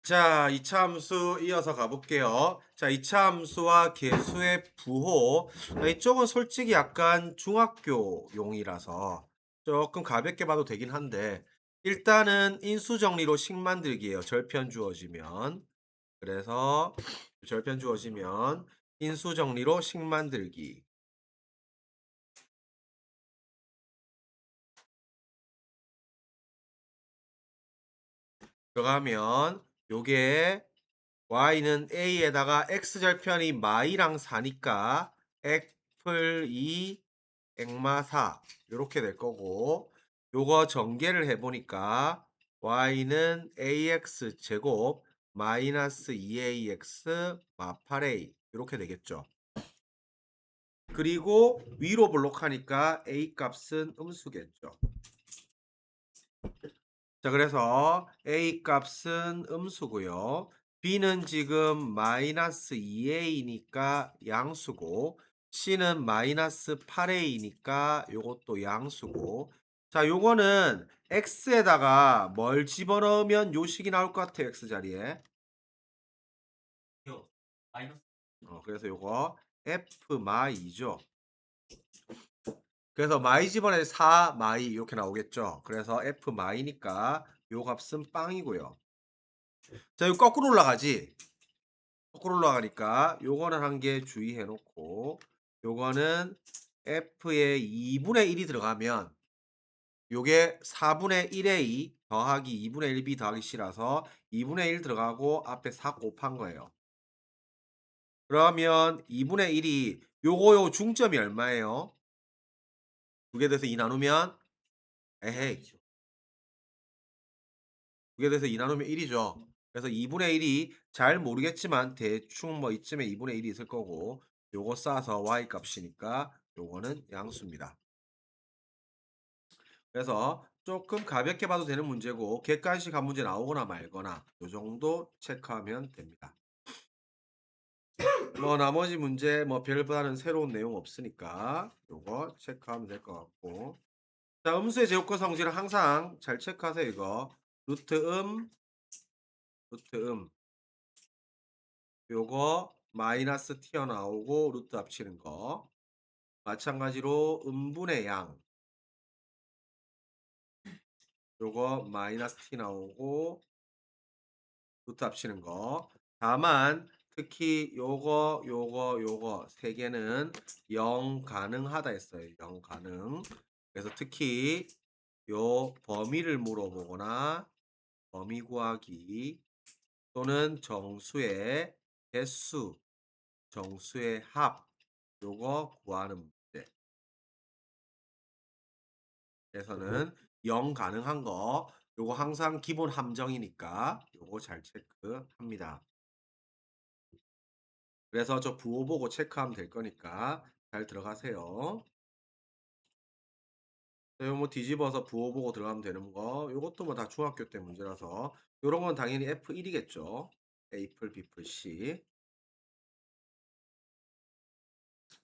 자, 이차 함수 이어서 가볼게요. 자, 이차 함수와 계수의 부호. 자, 이쪽은 솔직히 약간 중학교용이라서 조금 가볍게 봐도 되긴 한데, 일단은 인수 정리로 식 만들기예요. 절편 주어지면. 그래서 절편 주어지면 인수 정리로 식 만들기. 들어가면 요게 y는 a에다가 x절편이 마이랑 4니까 애플 2 액마 4 요렇게 될 거고, 요거 전개를 해 보니까 y는 ax 제곱 마이너스 2ax 마 8a 요렇게 되겠죠. 그리고 위로 블록하니까 a 값은 음수겠죠. 자, 그래서 a 값은 음수고요. b는 지금 마이너스 2a니까 양수고, c는 마이너스 8a니까 요것도 양수고. 자, 요거는 x에다가 뭘 집어넣으면 요 식이 나올 것 같아요. x 자리에. 요 마이너스. 그래서 요거 f 마이죠. 그래서 마이 집어넣으면 4 마이 이렇게 나오겠죠. 그래서 f 마이니까 요 값은 빵이고요. 자, 이거 거꾸로 올라가지. 거꾸로 올라가니까 요거는 한 개 주의해 놓고, 요거는 f의 2분의 1이 들어가면 요게 4분의 1a 더하기 2분의 1b 더하기 c라서 2분의 1 들어가고 앞에 4 곱한 거예요. 그러면 2분의 1이 요 중점이 얼마예요? 두 개 돼서 2 나누면 에헤이, 두 개 돼서 2 나누면 1이죠. 그래서 2분의 1이 잘 모르겠지만 대충 뭐 이쯤에 2분의 1이 있을 거고, 요거 싸서 y 값이니까 요거는 양수입니다. 그래서 조금 가볍게 봐도 되는 문제고, 객관식 한 문제 나오거나 말거나 요 정도 체크하면 됩니다. 뭐 나머지 문제 뭐 별다른 새로운 내용 없으니까 요거 체크하면 될 것 같고. 자, 음수의 제곱과 성질은 항상 잘 체크하세요. 이거 루트 루트 요거 마이너스 튀어나오고 루트 합치는 거. 마찬가지로 음분의 양 요거 마이너스 t 나오고 루트 합치는 거. 다만 특히 요거 세 개는 0 가능하다 했어요. 0 가능. 그래서 특히 요 범위를 물어보거나 범위 구하기 또는 정수의 개수, 정수의 합 요거 구하는 문제. 그래서는 0 가능한 거 요거 항상 기본 함정이니까 요거 잘 체크합니다. 그래서 저 부호 보고 체크하면 될 거니까 잘 들어가세요. 요거 뭐 뒤집어서 부호 보고 들어가면 되는 거. 요것도 뭐 다 중학교 때 문제라서 요런 건 당연히 F1이겠죠. A풀, B풀, C.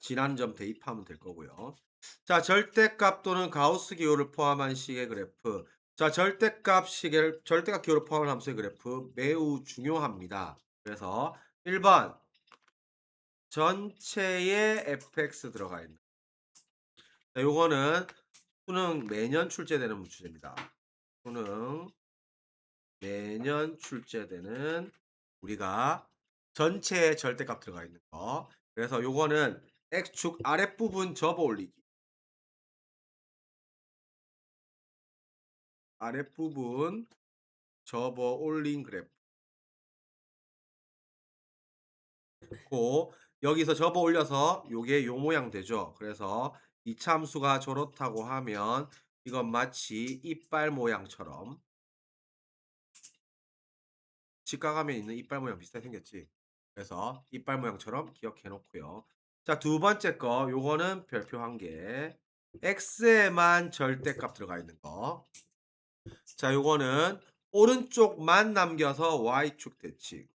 지난 점 대입하면 될 거고요. 자, 절대값 또는 가우스 기호를 포함한 식의 그래프. 자, 절대값 기호를 포함한 함수의 그래프 매우 중요합니다. 그래서 1번 전체의 fx 들어가 있는. 자, 요거는 수능 매년 출제되는 주제입니다. 수능 매년 출제되는 우리가 전체의 절대값 들어가 있는 거. 그래서 요거는 x축 아랫부분 접어 올리기. 아랫부분 접어 올린 그래프고, 여기서 접어 올려서 요게 요 모양 되죠. 그래서 이 참수가 저렇다고 하면 이건 마치 이빨 모양처럼, 직각하면 있는 이빨 모양 비슷하게 생겼지. 그래서 이빨 모양처럼 기억해 놓고요. 자, 두 번째 거 요거는 별표 한 개. x에만 절대값 들어가 있는 거. 자, 요거는 오른쪽만 남겨서 y축 대칭.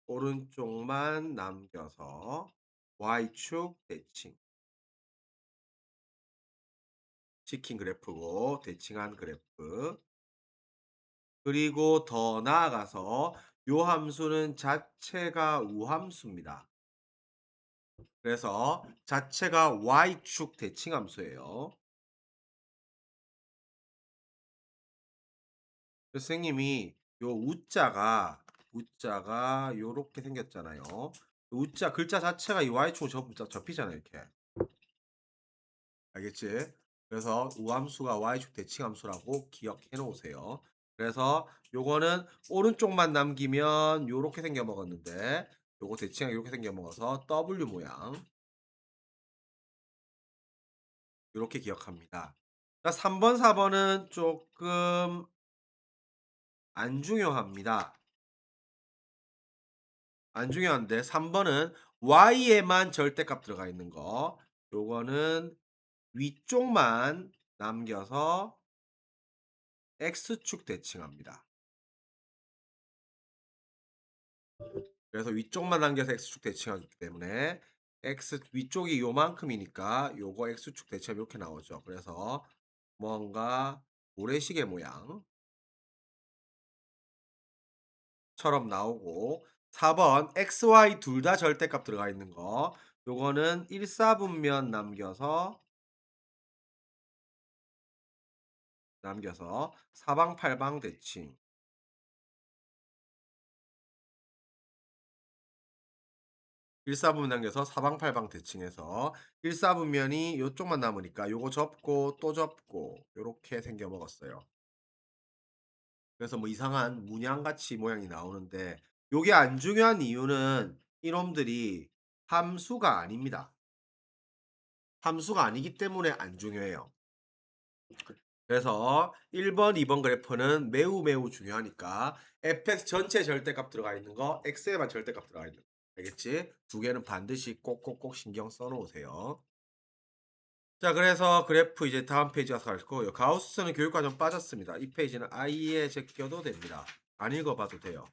오른쪽만 남겨서 y축 대칭. 찍힌 그래프고 대칭한 그래프. 그리고 더 나아가서 요 함수는 자체가 우함수입니다. 그래서 자체가 y축 대칭 함수예요. 그래서 선생님이 요 우자가 요렇게 생겼잖아요. 우자 글자 자체가 이 y축으로 접히잖아요, 이렇게. 알겠지? 그래서 우함수가 y축 대칭함수라고 기억해 놓으세요. 그래서 요거는 오른쪽만 남기면 요렇게 생겨 먹었는데 요거 대칭하게 요렇게 생겨 먹어서 W 모양 요렇게 기억합니다. 자, 3번, 4번은 조금 안 중요합니다. 안 중요한데 3번은 y에만 절대값 들어가 있는 거. 요거는 위쪽만 남겨서 x축 대칭합니다. 그래서 위쪽만 남겨서 x축 대칭하기 때문에 x 위쪽이 요만큼이니까 요거 x축 대칭하면 이렇게 나오죠. 그래서 뭔가 모래시계 모양처럼 나오고 4번 xy 둘 다 절대값 들어가 있는 거 요거는 1사분면 남겨서 사방팔방 대칭 1사분면 남겨서 사방팔방 대칭해서 1사분면이 요쪽만 남으니까 요거 접고 또 접고 요렇게 생겨 먹었어요. 그래서 뭐 이상한 문양같이 모양이 나오는데 요게 안 중요한 이유는 이놈들이 함수가 아닙니다. 함수가 아니기 때문에 안 중요해요. 그래서 1번, 2번 그래프는 매우 중요하니까 fx 전체 절대값 들어가 있는 거, x에만 절대값 들어가 있는 거. 알겠지? 두 개는 반드시 꼭꼭꼭 신경 써 놓으세요. 자, 그래서 그래프 이제 다음 페이지 가서 갈 거고요. 가우스는 교육과정 빠졌습니다. 이 페이지는 아예 제껴도 됩니다. 안 읽어봐도 돼요.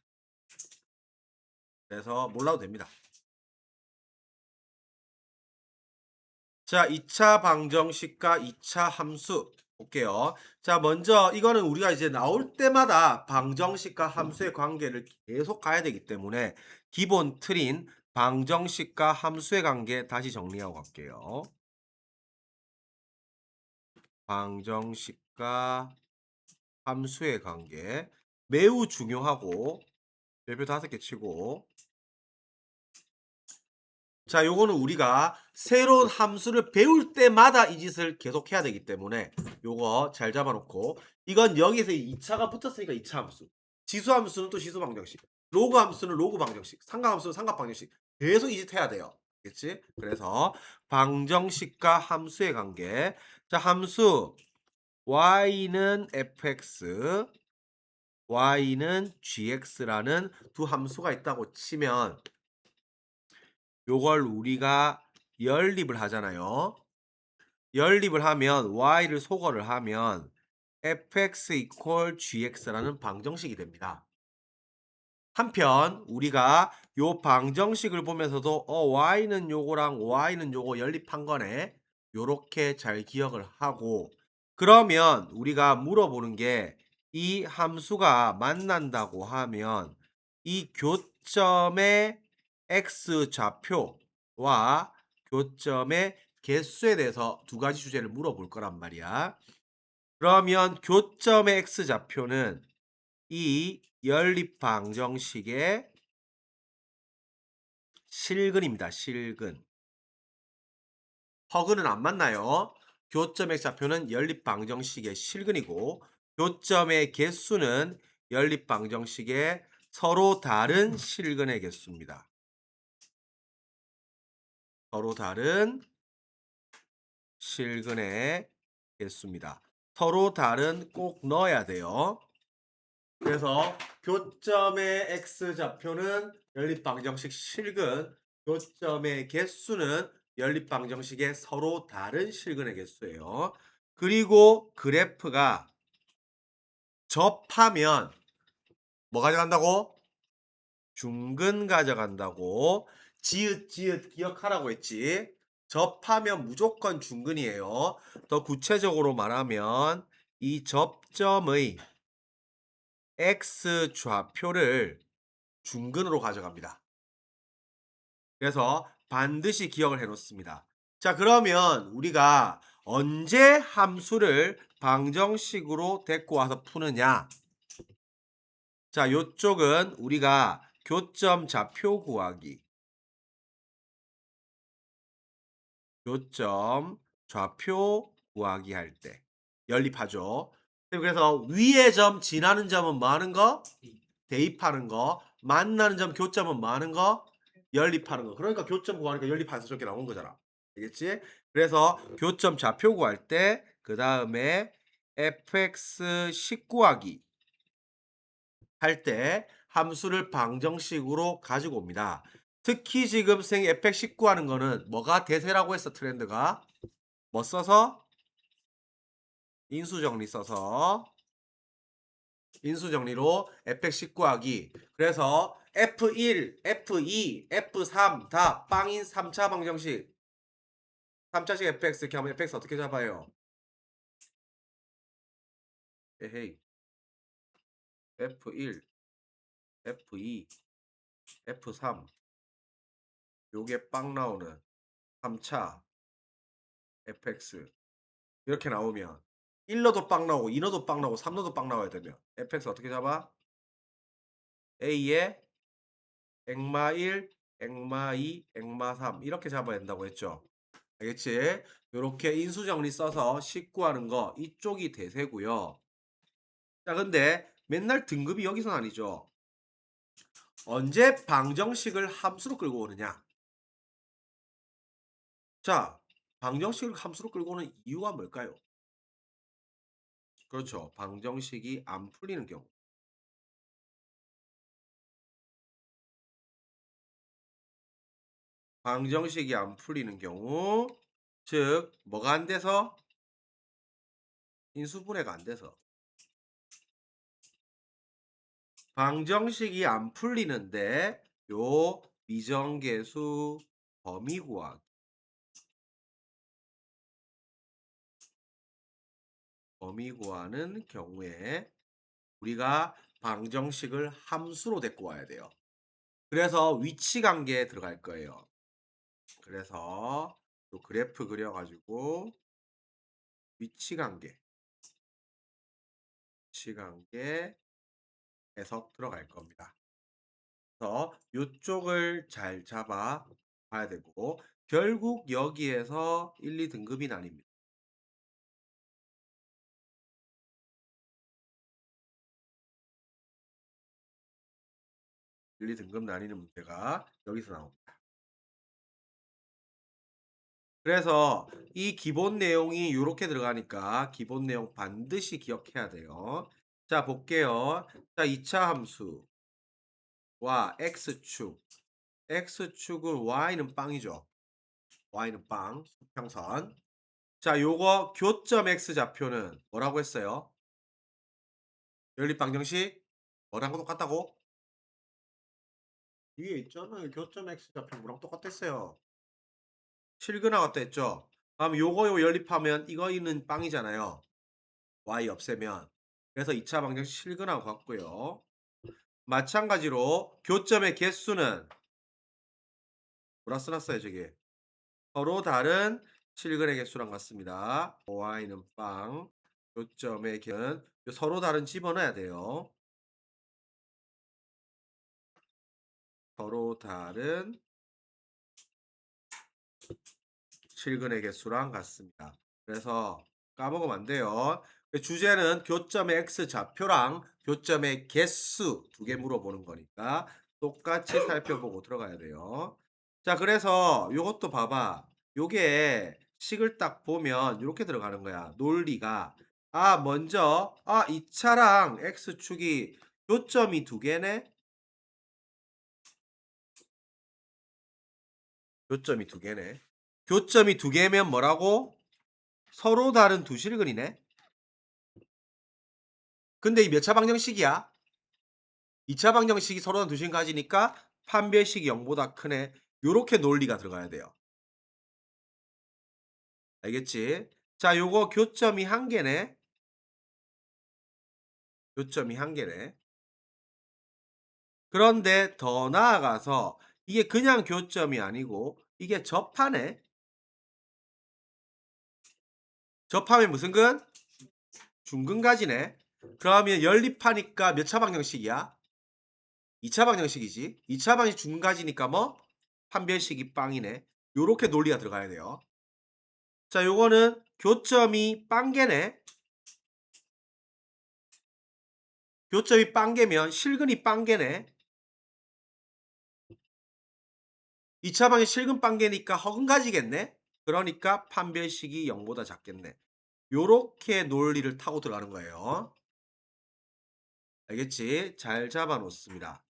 그래서 몰라도 됩니다. 자, 2차 방정식과 2차 함수 볼게요. 자, 먼저 이거는 우리가 이제 나올 때마다 방정식과 함수의 관계를 계속 가야 되기 때문에 기본 틀인 방정식과 함수의 관계 다시 정리하고 갈게요. 방정식과 함수의 관계 매우 중요하고 별표 5개 치고 자, 요거는 우리가 새로운 함수를 배울 때마다 이 짓을 계속 해야 되기 때문에 요거 잘 잡아 놓고 이건 여기서 2차가 붙었으니까 2차 함수. 지수 함수는 또 지수 방정식. 로그 함수는 로그 방정식. 삼각 함수는 삼각 방정식. 계속 이 짓 해야 돼요. 알겠지? 그래서 방정식과 함수의 관계. 자, 함수 y는 fx, y는 gx라는 두 함수가 있다고 치면 요걸 우리가 연립을 하잖아요. 연립을 하면 y를 소거를 하면 fx equal gx라는 방정식이 됩니다. 한편 우리가 요 방정식을 보면서도 y는 요거랑 y는 요거 연립한 거네. 요렇게 잘 기억을 하고 그러면 우리가 물어보는 게 이 함수가 만난다고 하면 이 교점의 x 좌표와 교점의 개수에 대해서 두 가지 주제를 물어볼 거란 말이야. 그러면 교점의 x 좌표는 이 연립 방정식의 실근입니다. 실근. 허근은 안 맞나요? 교점의 좌표는 연립 방정식의 실근이고 교점의 개수는 연립 방정식의 서로 다른 실근의 개수입니다. 서로 다른 실근의 개수입니다. 서로 다른 꼭 넣어야 돼요. 그래서 교점의 x 좌표는 연립방정식 실근, 교점의 개수는 연립방정식의 서로 다른 실근의 개수예요. 그리고 그래프가 접하면 뭐 가져간다고? 중근 가져간다고. 지읒 기억하라고 했지. 접하면 무조건 중근이에요. 더 구체적으로 말하면 이 접점의 x 좌표를 중근으로 가져갑니다. 그래서 반드시 기억을 해 놓습니다. 자, 그러면 우리가 언제 함수를 방정식으로 데리고 와서 푸느냐? 자, 요쪽은 우리가 교점 좌표 구하기, 교점 좌표 구하기 할 때 연립하죠. 그래서 위의 점 지나는 점은 뭐 하는 거? 대입하는 거. 만나는 점 교점은 뭐 하는 거? 연립하는 거. 그러니까 교점 구하니까 연립해서 저렇게 나온 거잖아. 알겠지? 그래서 교점 좌표 구할 때 그다음에 fx10 구하기 할 때 함수를 방정식으로 가지고 옵니다. 특히 지금 생 fx10 구하는 거는 뭐가 대세라고 했어, 트렌드가? 뭐 써서? 인수정리 써서 인수정리로 fx10 구하기. 그래서 F1, F2, F3 다 빵인 3차 방정식. 3차식 fx 이렇게 하면 fx 어떻게 잡아요? 에헤이. F1, F2, F3 요게 빵 나오는 3차 fx 이렇게 나오면 1로도 빵 나오고 2로도 빵 나오고 3로도 빵 나와야 되면 fx 어떻게 잡아? A에 액마 1, 액마 2, 액마 3 이렇게 잡아야 된다고 했죠. 알겠지? 요렇게 인수정리 써서 식 구하는 거 이쪽이 대세고요. 자, 근데 맨날 등급이 여기선 아니죠. 언제 방정식을 함수로 끌고 오느냐? 자, 방정식을 함수로 끌고 오는 이유가 뭘까요? 그렇죠. 방정식이 안 풀리는 경우. 방정식이 안 풀리는 경우, 즉 뭐가 안 돼서? 인수분해가 안 돼서. 방정식이 안 풀리는데 요 미정계수 범위 구하기. 범위 구하는 경우에 우리가 방정식을 함수로 데리고 와야 돼요. 그래서 위치 관계에 들어갈 거예요. 그래서 또 그래프 그려가지고 위치 관계, 위치 관계 해석 들어갈 겁니다. 그래서 이쪽을 잘 잡아 봐야 되고 결국 여기에서 1, 2등급이 나뉩니다. 1, 2등급 나뉘는 문제가 여기서 나옵니다. 그래서 이 기본 내용이 이렇게 들어가니까 기본 내용 반드시 기억해야 돼요. 자, 볼게요. 자, 2차 함수와 x축. x축은 y는 빵이죠. y는 빵, 수평선. 자, 요거 교점 x 좌표는 뭐라고 했어요? 연립방정식 뭐랑 똑같다고? 위에 있잖아요. 교점 x 좌표 뭐랑 똑같았어요. 7근 나왔다 했죠. 다음 요거 연립하면 이거 있는 빵이잖아요. y 없애면. 그래서 2차 방정식 7근하고 같고요. 마찬가지로 교점의 개수는 뭐라 써놨어요, 저기. 서로 다른 7근의 개수랑 같습니다. y는 빵, 교점의 개는 서로 다른 집어넣어야 돼요. 서로 다른 7근의 개수랑 같습니다. 그래서 까먹으면 안 돼요. 주제는 교점의 x 좌표랑 교점의 개수 두 개 물어보는 거니까 똑같이 살펴보고 들어가야 돼요. 자, 그래서 요것도 봐봐. 요게 식을 딱 보면 이렇게 들어가는 거야. 논리가. 먼저 2차랑 x축이 교점이 두 개네. 교점이 두 개네. 교점이 두 개면 뭐라고? 서로 다른 두 실근이네. 근데 이 몇 차 방정식이야? 2차 방정식이 서로 다른 두 실근 가지니까 판별식이 0보다 크네. 요렇게 논리가 들어가야 돼요. 알겠지? 자, 요거 교점이 한 개네. 교점이 한 개네. 그런데 더 나아가서 이게 그냥 교점이 아니고 이게 접하네. 접하면 무슨 근? 중근가지네. 그러면 연립하니까 몇 차 방정식이야? 2차 방정식이지. 2차 방정식 중근가지니까 뭐? 판별식이 빵이네. 요렇게 논리가 들어가야 돼요. 자, 요거는 교점이 빵개네. 교점이 빵개면 실근이 빵개네. 2차 방정식 실근 빵개니까 허근가지겠네. 그러니까 판별식이 0보다 작겠네. 요렇게 논리를 타고 들어가는 거예요. 알겠지? 잘 잡아 놓습니다.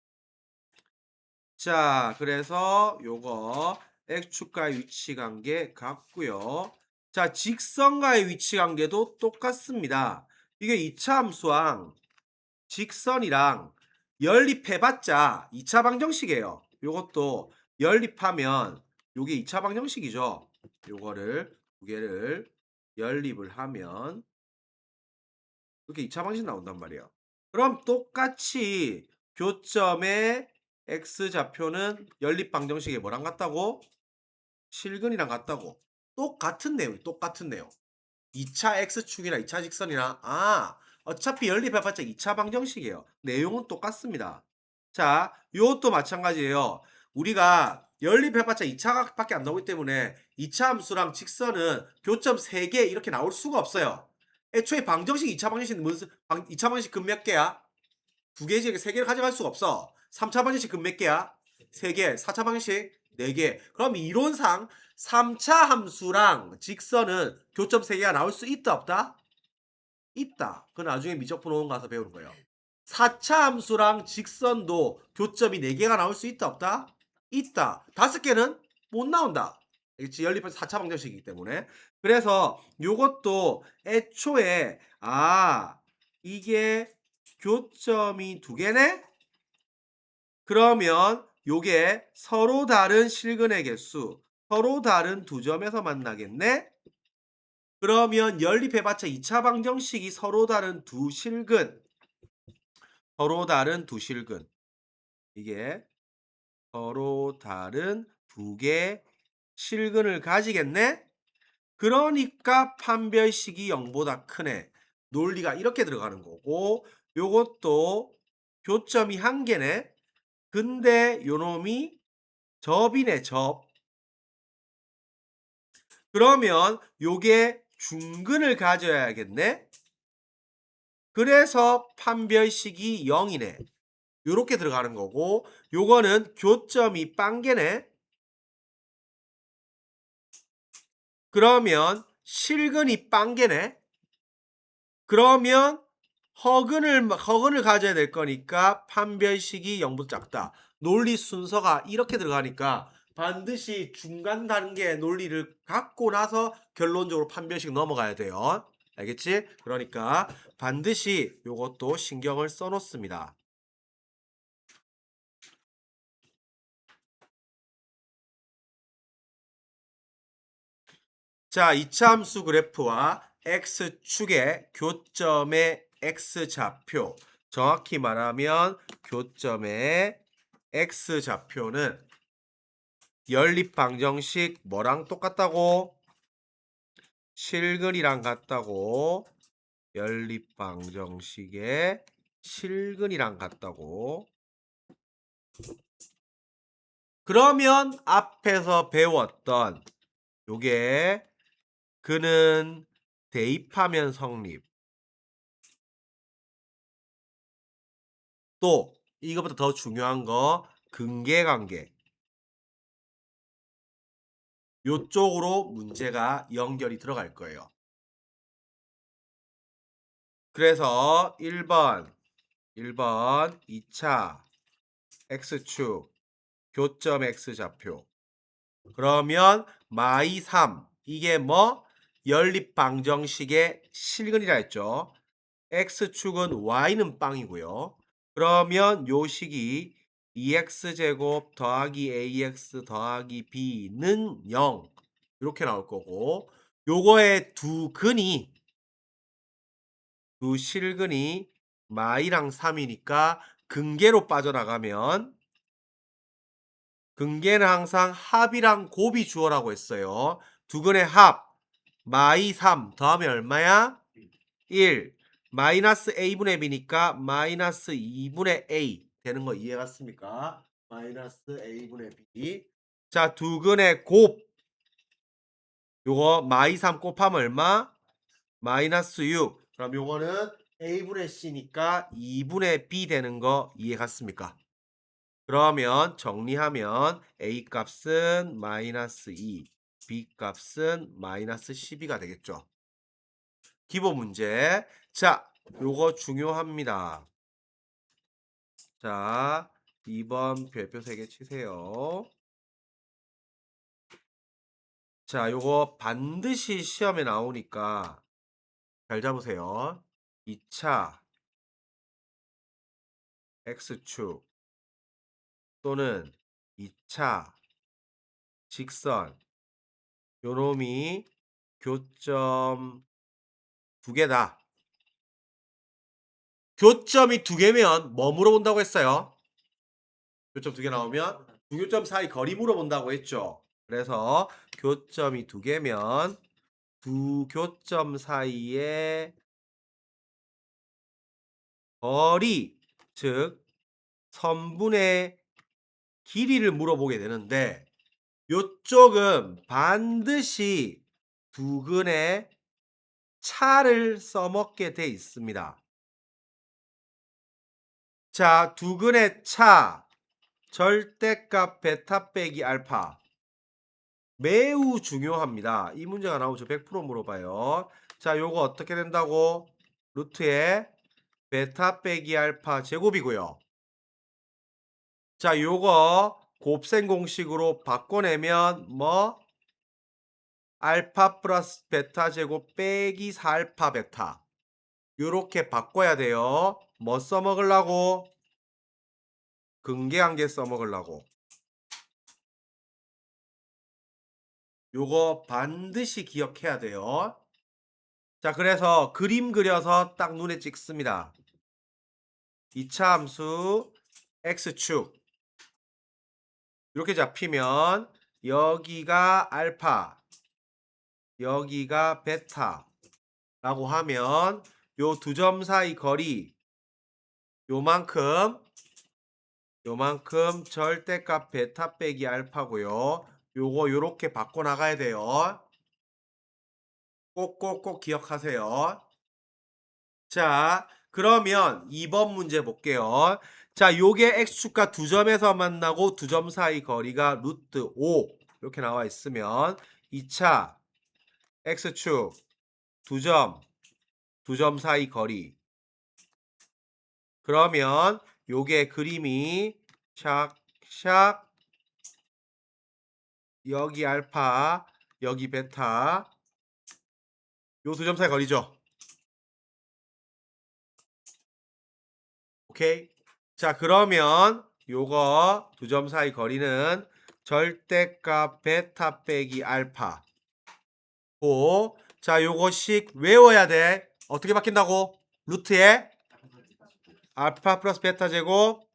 자, 그래서 요거 x축과의 위치 관계 같고요. 자, 직선과의 위치 관계도 똑같습니다. 이게 2차 함수랑 직선이랑 연립해봤자 2차 방정식이에요. 요것도 연립하면 요게 2차 방정식이죠. 요거를 두 개를 연립을 하면 이렇게 2차 방정식 나온단 말이에요. 그럼 똑같이 교점의 x좌표는 연립 방정식에 뭐랑 같다고? 실근이랑 같다고. 똑같은 내용, 똑같은 내용. 2차 x축이나 2차 직선이나 어차피 연립해봤자 2차 방정식이에요. 내용은 똑같습니다. 자, 요것도 마찬가지예요. 우리가 연립해봤자 2차밖에 안 나오기 때문에 2차 함수랑 직선은 교점 3개 이렇게 나올 수가 없어요. 애초에 방정식 2차 방정식 무슨 2차 방정식 근 몇 개야? 2개지 3개를 가져갈 수가 없어. 3차 방정식 근 몇 개야? 3개. 4차 방정식 4개. 그럼 이론상 3차 함수랑 직선은 교점 3개가 나올 수 있다 없다? 있다. 그건 나중에 미적분 5원 가서 배우는 거예요. 4차 함수랑 직선도 교점이 4개가 나올 수 있다 없다? 있다. 5개는 못 나온다. 알겠지? 연립해서 4차 방정식이기 때문에. 그래서 요것도 애초에 이게 교점이 2개네? 그러면 요게 서로 다른 실근의 개수, 서로 다른 두 점에서 만나겠네? 그러면 연립해봤자 2차 방정식이 서로 다른 두 실근, 서로 다른 두 실근. 이게 서로 다른 두 개의 실근을 가지겠네? 그러니까 판별식이 0보다 크네. 논리가 이렇게 들어가는 거고, 요것도 교점이 1개네? 근데 요놈이 접이네, 접. 그러면 요게 중근을 가져야겠네? 그래서 판별식이 0이네. 요렇게 들어가는 거고, 요거는 교점이 빵개네? 그러면 실근이 빵개네? 그러면 허근을 가져야 될 거니까 판별식이 0보다 작다. 논리 순서가 이렇게 들어가니까 반드시 중간 단계 논리를 갖고 나서 결론적으로 판별식 넘어가야 돼요. 알겠지? 그러니까 반드시 요것도 신경을 써 놓습니다. 자, 이차함수 그래프와 x축의 교점의 x좌표, 정확히 말하면 교점의 x좌표는 연립방정식 뭐랑 똑같다고? 실근이랑 같다고. 연립방정식의 실근이랑 같다고. 그러면 앞에서 배웠던 요게 그는 대입하면 성립. 또 이거보다 더 중요한 거 근계관계. 요쪽으로 문제가 연결이 들어갈 거예요. 그래서 1번 2차 x축 교점 x좌표. 그러면 마이 3 이게 뭐? 연립방정식의 실근이라 했죠. x축은 y는 빵이고요. 그러면 요 식이 2x제곱 더하기 ax 더하기 b는 0 이렇게 나올 거고, 요거의 두 실근이 마이랑 3이니까 근계로 빠져나가면 근계는 항상 합이랑 곱이 주어라고 했어요. 두근의 합 마이 3 더하면 얼마야? 1 마이너스 a분의 b니까 마이너스 2분의 a 되는 거 이해 갔습니까? 마이너스 a분의 b. 자, 두근의 곱 요거 마이 3 곱하면 얼마? 마이너스 6. 그럼 요거는 a분의 c니까 2분의 b 되는 거 이해 갔습니까? 그러면 정리하면 a 값은 마이너스 2, b 값은 마이너스 12가 되겠죠. 기본 문제. 자, 요거 중요합니다. 자, 2번 별표 3개 치세요. 자, 요거 반드시 시험에 나오니까 잘 잡으세요. 2차 x축 또는 2차 직선 요놈이 교점 두 개다. 교점이 두 개면 뭐 물어본다고 했어요? 교점 두 개 나오면 두 교점 사이 거리 물어본다고 했죠. 그래서 교점이 두 개면 두 교점 사이의 거리, 즉 선분의 길이를 물어보게 되는데 요쪽은 반드시 두근의 차를 써먹게 돼 있습니다. 자, 두근의 차 절대값 베타 빼기 알파 매우 중요합니다. 이 문제가 나오죠. 100% 물어봐요. 자, 요거 어떻게 된다고? 루트에 베타 빼기 알파 제곱이고요. 자, 요거 곱셈 공식으로 바꿔내면 뭐? 알파 플러스 베타 제곱 빼기 4알파 베타 요렇게 바꿔야 돼요. 뭐 써먹으려고? 근계한계 써먹으려고. 요거 반드시 기억해야 돼요. 자, 그래서 그림 그려서 딱 눈에 찍습니다. 2차 함수 x축 이렇게 잡히면 여기가 알파 여기가 베타 라고 하면 요 두 점 사이 거리 요만큼 절대값 베타 빼기 알파고요. 요거 요렇게 바꿔 나가야 돼요. 꼭꼭꼭 기억하세요. 자, 그러면 2번 문제 볼게요. 자, 요게 x축과 두 점에서 만나고 두 점 사이 거리가 루트 5 이렇게 나와 있으면 2차 x축 두 점 사이 거리 그러면 요게 그림이 샥샥 여기 알파 여기 베타 요 두 점 사이 거리죠. 오케이. 자, 그러면 요거 두 점 사이 거리는 절대값 베타 빼기 알파 고. 자, 요거씩 외워야 돼. 어떻게 바뀐다고? 루트에 알파 플러스 베타 제곱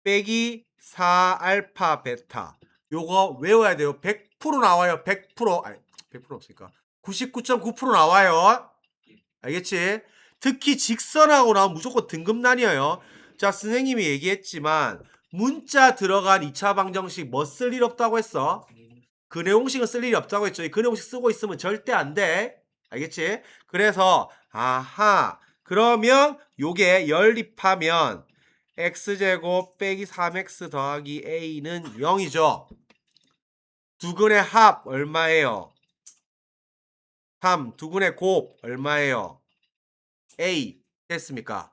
빼기 4알파 베타 요거 외워야 돼요. 100% 나와요. 100%. 아니 100% 없으니까 99.9% 나와요. 알겠지? 특히 직선하고 나오면 무조건 등급 나뉘어요. 자, 선생님이 얘기했지만 문자 들어간 2차 방정식 뭐 쓸 일 없다고 했어? 근해공식은 쓸 일이 없다고 했죠. 이 근해공식 쓰고 있으면 절대 안 돼. 알겠지? 그래서 아하 그러면 요게 연립하면 x제곱 빼기 3x 더하기 a는 0이죠. 두근의 합 얼마예요? 3. 두근의 곱 얼마예요? a 됐습니까?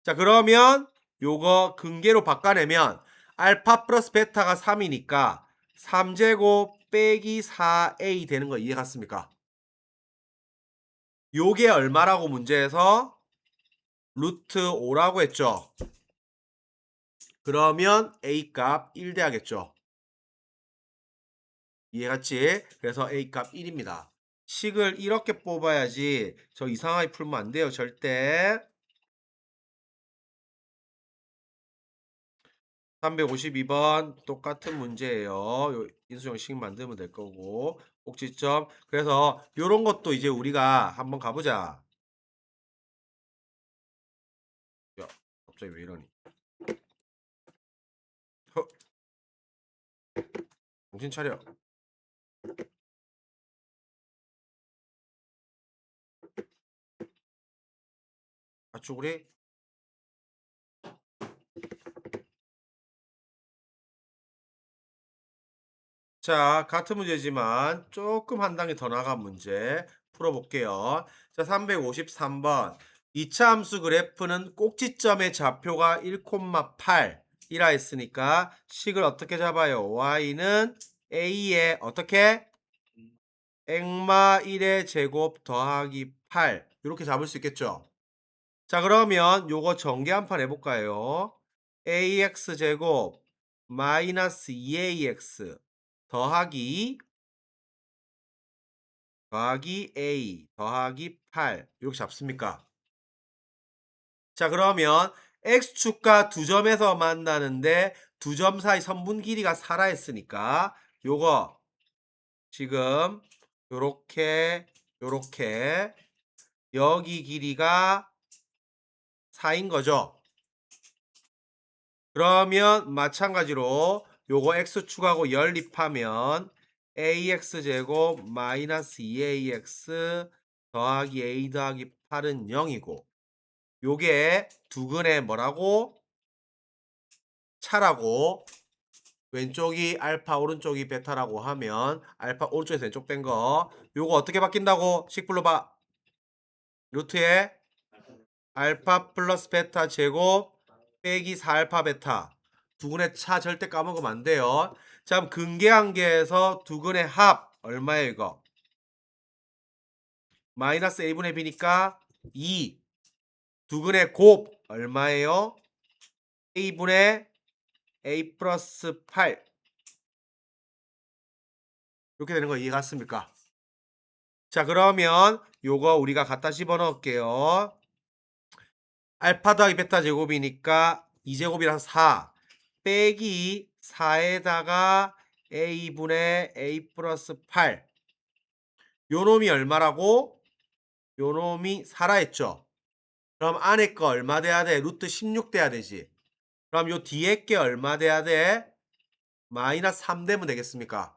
자, 그러면 요거 근계로 바꿔내면 알파 플러스 베타가 3이니까 3제곱 빼기 4a 되는 거 이해 갔습니까? 요게 얼마라고 문제에서 루트 5라고 했죠. 그러면 a 값 1 돼야겠죠. 이해갔지? 그래서 a 값 1입니다. 식을 이렇게 뽑아야지 저 이상하게 풀면 안 돼요. 절대. 352번 똑같은 문제예요. 요 인수형식 만들면 될 거고 꼭지점. 그래서 요런 것도 이제 우리가 한번 가 보자. 야 갑자기 왜 이러니? 허 정신 차려. 맞추구리? 자, 같은 문제지만 조금 한 단계 더 나간 문제 풀어볼게요. 자, 353번. 이차 함수 그래프는 꼭지점의 좌표가 1,8이라 했으니까 식을 어떻게 잡아요? y는 a의 어떻게? 액마 1의 제곱 더하기 8 이렇게 잡을 수 있겠죠? 자, 그러면 요거 전개 한판 해볼까요? ax 제곱 마이너스 2ax 더하기 a 더하기 8 이렇게 잡습니까? 자, 그러면 x축과 두 점에서 만나는데 두 점 사이 선분 길이가 4라 했으니까 요거 지금 요렇게 여기 길이가 4인 거죠. 그러면 마찬가지로 요거 x축하고 연립하면 ax제곱 마이너스 2ax 더하기 a 더하기 8은 0이고 요게 두근의 뭐라고? 차라고 왼쪽이 알파 오른쪽이 베타라고 하면 알파 오른쪽에서 왼쪽 뺀 거 요거 어떻게 바뀐다고? 식 불러봐. 루트에 알파 플러스 베타 제곱 빼기 4알파 베타 두근의 차 절대 까먹으면 안 돼요. 자, 그럼 근계한계에서 두근의 합 얼마예요 이거? 마이너스 a분의 b니까 2 두근의 곱 얼마예요? a분의 a 플러스 8 이렇게 되는 거 이해 갔습니까? 자, 그러면 요거 우리가 갖다 집어넣을게요. 알파 더하기 베타 제곱이니까 2제곱이랑 4 빼기 4에다가 a분의 a 플러스 8 요놈이 얼마라고? 요놈이 4라 했죠. 그럼 안에 거 얼마 돼야 돼? 루트 16 돼야 되지. 그럼 요 뒤에 게 얼마 돼야 돼? 마이너스 3 되면 되겠습니까?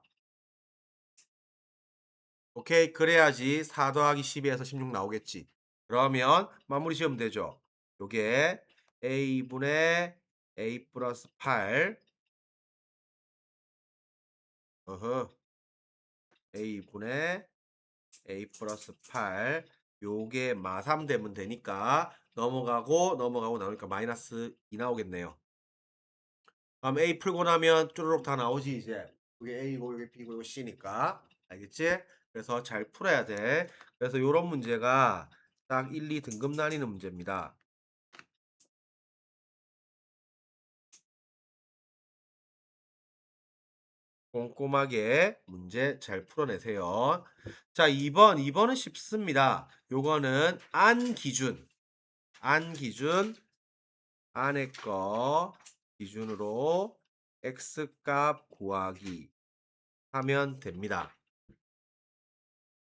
오케이, 그래야지 4 더하기 12에서 16 나오겠지. 그러면 마무리 지으면 되죠. 요게 a분의 a 플러스 8 어허 a분의 a 플러스 8 요게 마3 되면 되니까 넘어가고 나오니까 마이너스 2 나오겠네요. 그럼 a 풀고 나면 쭈루룩 다 나오지 이제. 이게 a고 이게 b고 이거 c니까 알겠지? 그래서 잘 풀어야 돼. 그래서 요런 문제가 딱 1, 2 등급 나뉘는 문제입니다. 꼼꼼하게 문제 잘 풀어내세요. 자, 2번은 쉽습니다. 요거는 안 기준 안에 거 기준으로 x값 구하기 하면 됩니다.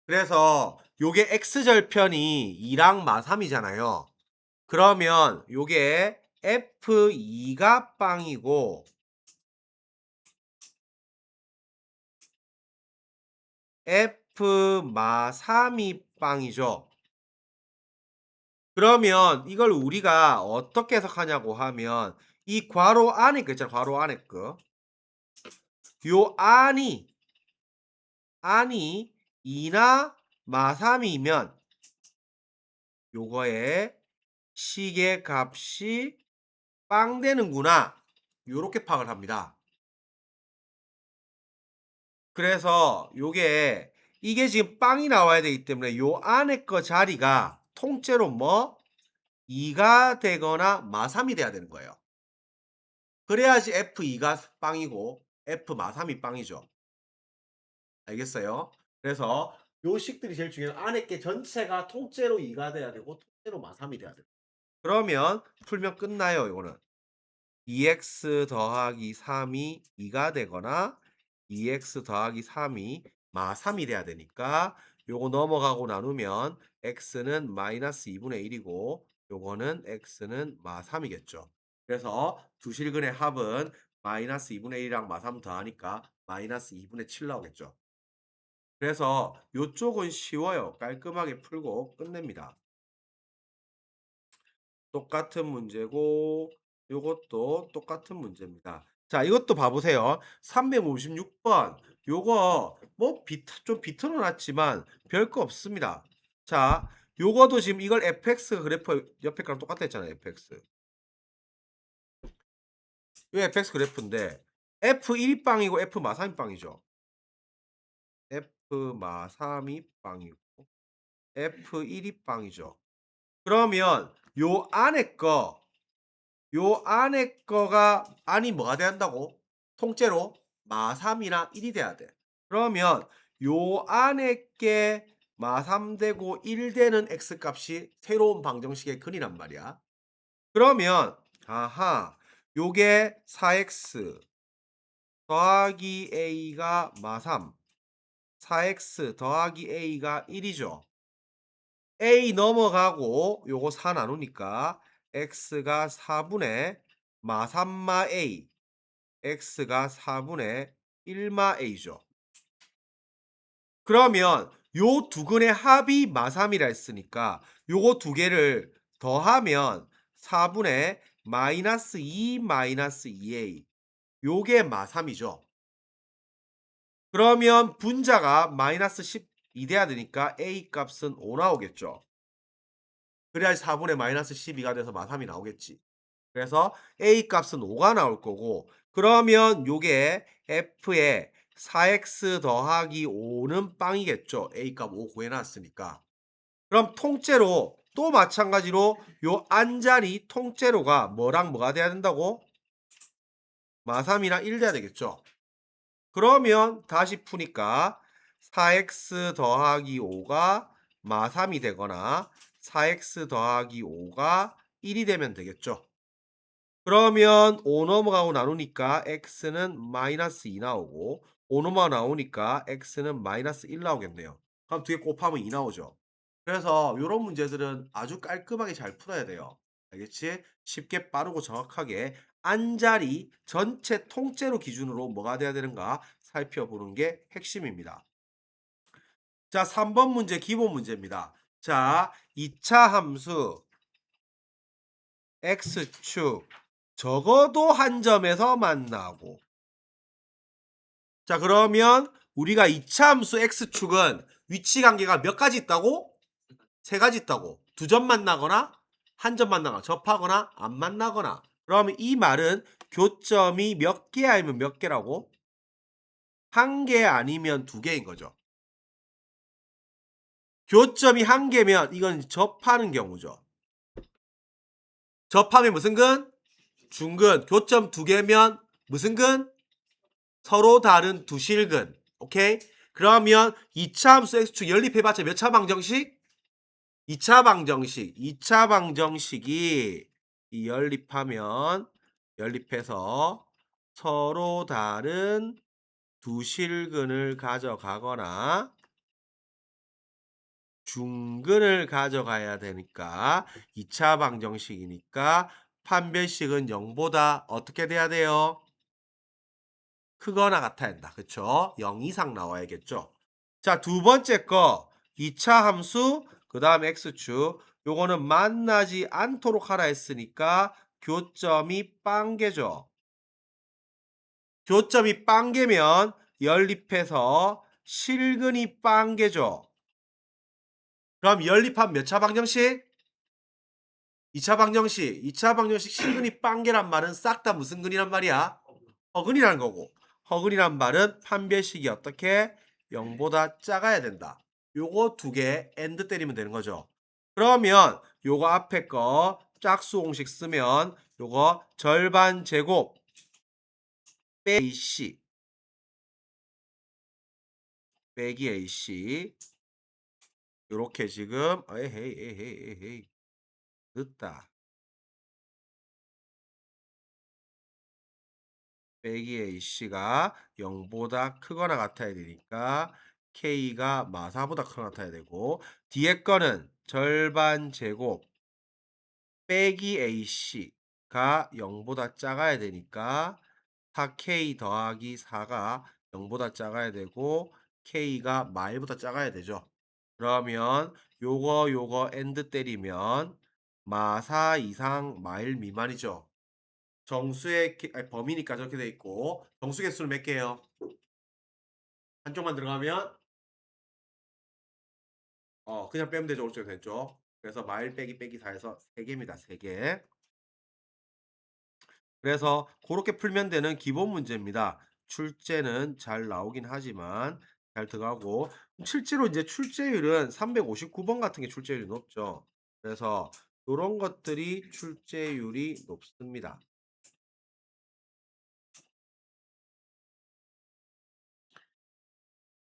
그래서 요게 x절편이 2랑 마3이잖아요. 그러면 요게 f2가 빵이고 f 마3이 빵이죠. 그러면 이걸 우리가 어떻게 해석하냐고 하면 이 괄호 안에 거 있잖아. 괄호 안에 거. 요 안이 2나 마3이면 요거의 식의 값이 빵 되는구나. 요렇게 파악을 합니다. 그래서 요게 이게 지금 빵이 나와야 되기 때문에 요 안에 거 자리가 통째로 뭐 2가 되거나 마3이 돼야 되는 거예요. 그래야지 F2가 빵이고 F 마3이 빵이죠. 알겠어요? 그래서 요 식들이 제일 중요해요. 안에 게 전체가 통째로 2가 돼야 되고 통째로 마3이 돼야 돼요. 그러면 풀면 끝나요, 이거는. 2x 더하기 3이 2가 되거나 2x 더하기 3이 마 3이 돼야 되니까 요거 넘어가고 나누면 x는 마이너스 2분의 1이고 요거는 x는 마 3이겠죠. 그래서 두 실근의 합은 마이너스 2분의 1이랑 마 3 더하니까 마이너스 2분의 7 나오겠죠. 그래서 요쪽은 쉬워요. 깔끔하게 풀고 끝냅니다. 똑같은 문제고 요것도 똑같은 문제입니다. 자, 이것도 봐 보세요. 356번 요거 뭐 좀 비틀어 놨지만 별거 없습니다. 자, 요거도 지금 이걸 fx 그래프 옆에 거랑 똑같다 했잖아요, fx. 요 fx 그래프인데 f1이 빵이고 f 마삼이 빵이죠. f 마삼이 빵이고 f1이 빵이죠. 그러면 요 안에 거가 안이 뭐가 돼야 한다고? 통째로 마3이나 1이 돼야 돼. 그러면 요 안에 게 마3 되고 1 되는 x 값이 새로운 방정식의 근이란 말이야. 그러면 아하 요게 4x 더하기 a가 마3 4x 더하기 a가 1이죠. a 넘어가고 요거 4 나누니까 x가 4분의 마3마 a x가 4분의 1마 a죠. 그러면 요 두 근의 합이 마3이라 했으니까 요거 두 개를 더하면 4분의 마이너스 2 마이너스 2a 요게 마3이죠. 그러면 분자가 마이너스 12 돼야 되니까 a 값은 5 나오겠죠. 그래야지 4분의 마이너스 12가 돼서 마3이 나오겠지. 그래서 a 값은 5가 나올 거고 그러면 요게 f의 4x 더하기 5는 빵이겠죠. a 값 5 구해 놨으니까. 그럼 통째로 또 마찬가지로 요 안자리 통째로가 뭐랑 뭐가 돼야 된다고? 마3이랑 1 돼야 되겠죠. 그러면 다시 푸니까 4x 더하기 5가 마3이 되거나 4x 더하기 5가 1이 되면 되겠죠. 그러면 5 넘어가고 나누니까 x는 마이너스 2 나오고 5 넘어가 나오니까 x는 마이너스 1 나오겠네요. 그럼 두 개 곱하면 2 나오죠. 그래서 요런 문제들은 아주 깔끔하게 잘 풀어야 돼요. 알겠지? 쉽게 빠르고 정확하게 안자리 전체 통째로 기준으로 뭐가 돼야 되는가 살펴보는 게 핵심입니다. 자, 3번 문제 기본 문제입니다. 자, 2차 함수 x축 적어도 한 점에서 만나고 자 그러면 우리가 2차 함수 x축은 위치 관계가 몇 가지 있다고? 세 가지 있다고. 두 점 만나거나 한 점 만나거나 접하거나 안 만나거나 그러면 이 말은 교점이 몇 개 아니면 몇 개라고? 한 개 아니면 두 개인 거죠. 교점이 한 개면 이건 접하는 경우죠. 접하면 무슨 근? 중근. 교점 두 개면 무슨 근? 서로 다른 두 실근. 오케이? 그러면 2차 함수 x축 연립해봤자 몇 차 방정식? 2차 방정식. 2차 방정식이 이 연립해서 서로 다른 두 실근을 가져가거나 중근을 가져가야 되니까 2차 방정식이니까 판별식은 0보다 어떻게 돼야 돼요? 크거나 같아야 된다. 그쵸? 0 이상 나와야겠죠? 자, 두 번째 거 2차 함수 그 다음에 x축 요거는 만나지 않도록 하라 했으니까 교점이 빵개죠. 교점이 빵개면 연립해서 실근이 빵개죠. 그럼 연립한 몇 차 방정식? 2차 방정식. 2차 방정식 실근이 빵개란 말은 싹 다 무슨 근이란 말이야? 허근이라는 거고 허근이란 말은 판별식이 어떻게 0보다 작아야 된다. 요거 두 개 엔드 때리면 되는 거죠. 그러면 요거 앞에 거 짝수 공식 쓰면 요거 절반 제곱 빼기 AC 빼기 AC 요렇게 지금 에헤이 늦다. 빼기 AC가 0보다 크거나 같아야 되니까 K가 마사보다 크거나 같아야 되고 뒤에 거는 절반 제곱 빼기 AC가 0보다 작아야 되니까 4K 더하기 4가 0보다 작아야 되고 K가 마일보다 작아야 되죠. 그러면 요거 엔드 때리면 마사 이상 마일 미만이죠. 정수의 범위니까 저렇게 돼 있고 정수 개수는 몇 개예요? 한쪽만 들어가면 그냥 빼면 되죠. 오른쪽 왼쪽. 그래서 마일 빼기 빼기 4에서 3개입니다. 3개. 그래서 그렇게 풀면 되는 기본 문제입니다. 출제는 잘 나오긴 하지만 잘 들어가고 실제로 이제 출제율은 359번 같은 게 출제율이 높죠. 그래서 이런 것들이 출제율이 높습니다.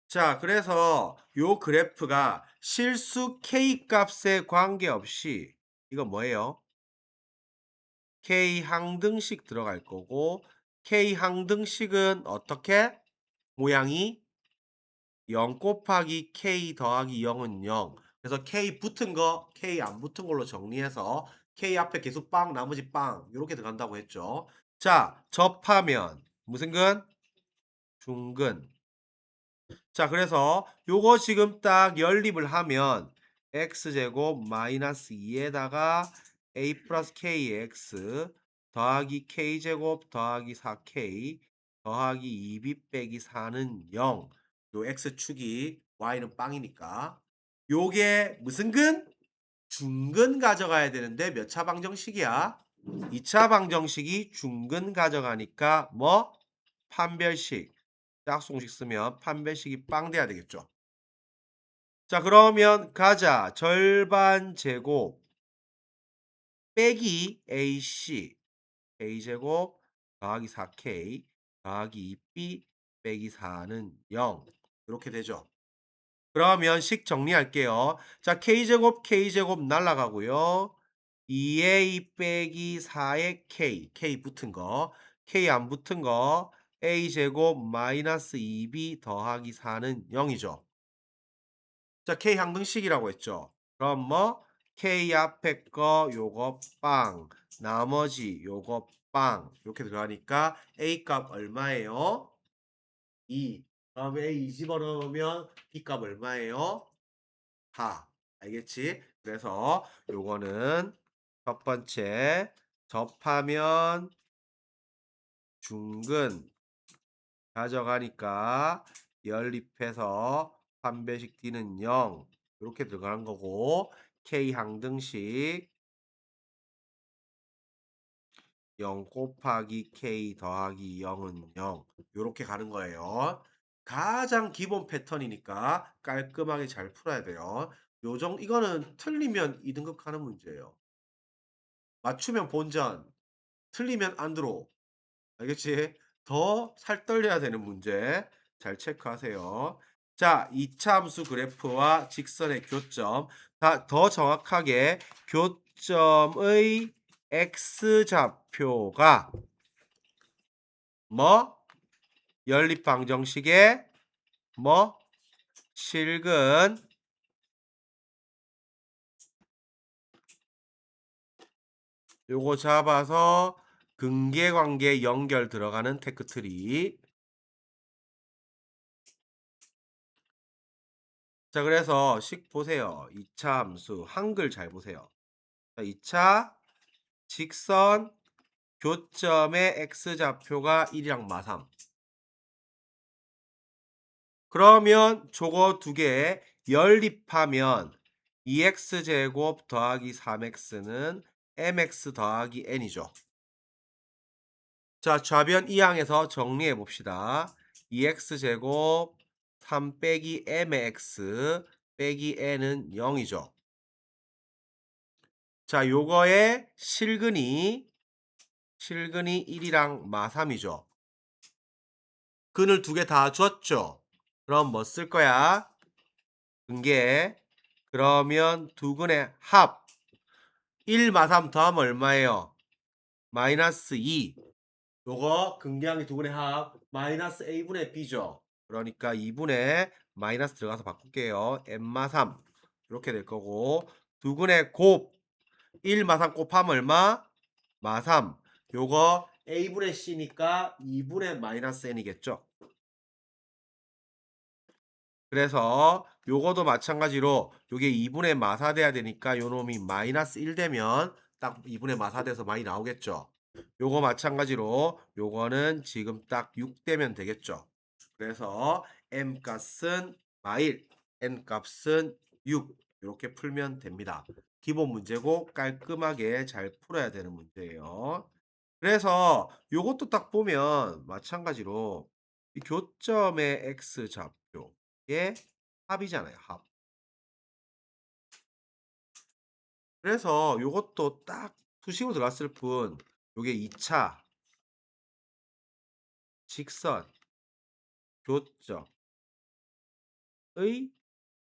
자, 그래서 요 그래프가 실수 K 값에 관계없이 이거 뭐예요? K 항등식 들어갈 거고 K 항등식은 어떻게? 모양이 0 곱하기 K 더하기 0은 0. 그래서 K 붙은 거, K 안 붙은 걸로 정리해서 K 앞에 계속 빵, 나머지 빵 이렇게 들어간다고 했죠. 자, 접하면 무슨 근? 중근. 자, 그래서 요거 지금 딱 연립을 하면 x제곱 마이너스 2에다가 a 플러스 kx 더하기 k제곱 더하기 4k 더하기 2b 빼기 4는 0. 요 x축이 y는 빵이니까 요게 무슨 근? 중근 가져가야 되는데 몇 차 방정식이야? 2차 방정식이 중근 가져가니까 뭐? 판별식. 짝수공식 쓰면 판별식이 빵 돼야 되겠죠. 자, 그러면 가자. 절반 제곱 빼기 AC K제곱 더하기 4K 더하기 2B 빼기 4는 0 이렇게 되죠. 그러면 식 정리할게요. 자, K제곱 날라가고요. 2A 빼기 4의 K 붙은 거 K 안 붙은 거 A제곱 마이너스 2B 더하기 4는 0이죠. 자, K 항등식이라고 했죠. 그럼 뭐 K 앞에 거 요거 빵, 나머지 요거 빵 이렇게 들어가니까 A 값 얼마예요? 2. 다음에 A 2 집어넣으면 B 값 얼마예요? 4. 알겠지? 그래서 요거는 첫 번째 접하면 중근 가져가니까 연립해서 판별식 D는 0 이렇게 들어가는 거고 K 항등식 0 곱하기 K 더하기 0은 0 이렇게 가는 거예요. 가장 기본 패턴이니까 깔끔하게 잘 풀어야 돼요. 요정 이거는 틀리면 2등급 가는 문제예요. 맞추면 본전, 틀리면 안 들어. 알겠지? 더 살떨려야 되는 문제 잘 체크하세요. 자, 이차함수 그래프와 직선의 교점. 더 정확하게 교점의 x좌표가 뭐? 연립방정식의 뭐? 실근 요거 잡아서 근계관계 연결 들어가는 테크트리. 자, 그래서 식 보세요. 2차 함수 한글 잘 보세요. 자, 2차 직선 교점의 x좌표가 1이랑 마삼. 그러면 저거 두 개 연립하면 2x제곱 더하기 3x는 mx 더하기 n이죠. 자, 좌변 이항에서 정리해 봅시다. 2x제곱 3 빼기 m의 x 빼기 n은 0이죠. 자, 요거의 실근이 1이랑 마3이죠. 근을 두 개 다 줬죠. 그럼 뭐 쓸 거야? 근계. 그러면 두 근의 합. 1 마3 더하면 얼마예요? 마이너스 2. 요거 근계항의 두분의 합 마이너스 a분의 b죠. 그러니까 2분의 마이너스 들어가서 바꿀게요. n마 3 이렇게 될 거고 두근의 곱 1 마 3 곱하면 얼마? 마 3. 요거 a분의 c니까 2분의 마이너스 n이겠죠. 그래서 요거도 마찬가지로 요게 2분의 마사 돼야 되니까 요 놈이 마이너스 1 되면 딱 2분의 마사 돼서 많이 나오겠죠. 요거 마찬가지로 요거는 지금 딱 6 되면 되겠죠. 그래서 m 값은 마일, n 값은 6 이렇게 풀면 됩니다. 기본 문제고 깔끔하게 잘 풀어야 되는 문제예요. 그래서 요것도 딱 보면 마찬가지로 이 교점의 x 좌표의 합이잖아요. 합. 그래서 요것도 딱 수식으로 들어갔을 뿐 요게 2차 직선 교점의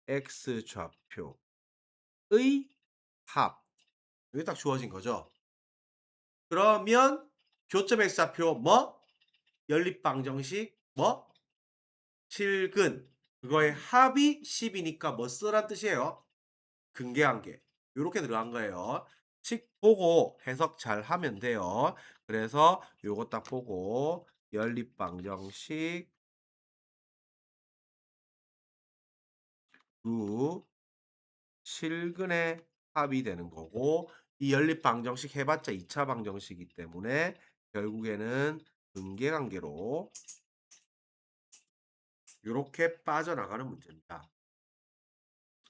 x 좌표의 합. 이게 딱 주어진 거죠. 그러면 교점 x 좌표 뭐? 연립방정식 뭐? 실근. 그거의 합이 10이니까 뭐 쓰란 뜻이에요? 근계한계. 요렇게 들어간 거예요. 식 보고 해석 잘 하면 돼요. 그래서 요거 딱 보고 연립방정식 두 실근의 합이 되는 거고 이 연립방정식 해봤자 2차 방정식이기 때문에 결국에는 근계관계로 요렇게 빠져나가는 문제입니다.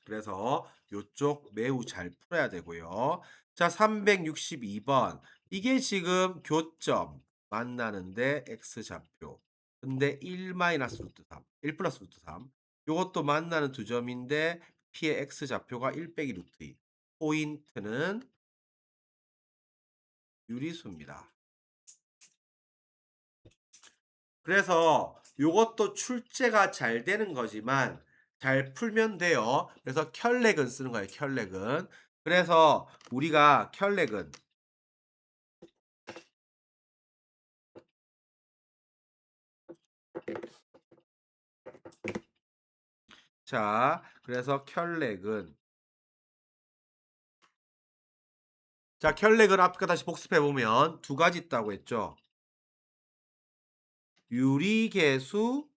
그래서 요쪽 매우 잘 풀어야 되고요. 자, 362번. 이게 지금 교점 만나는데 x좌표. 근데 1 마이너스 루트 3, 1 플러스 루트 3. 요것도 만나는 두 점인데 p의 x좌표가 1 빼기 루트 2. 포인트는 유리수입니다. 그래서 요것도 출제가 잘 되는 거지만 잘 풀면 돼요. 그래서 켤레근 쓰는 거예요. 켤레근. 그래서 우리가 켤레근 자, 그래서 켤레근 자, 켤레근 앞에 다시 복습해 보면 두 가지 있다고 했죠. 유리계수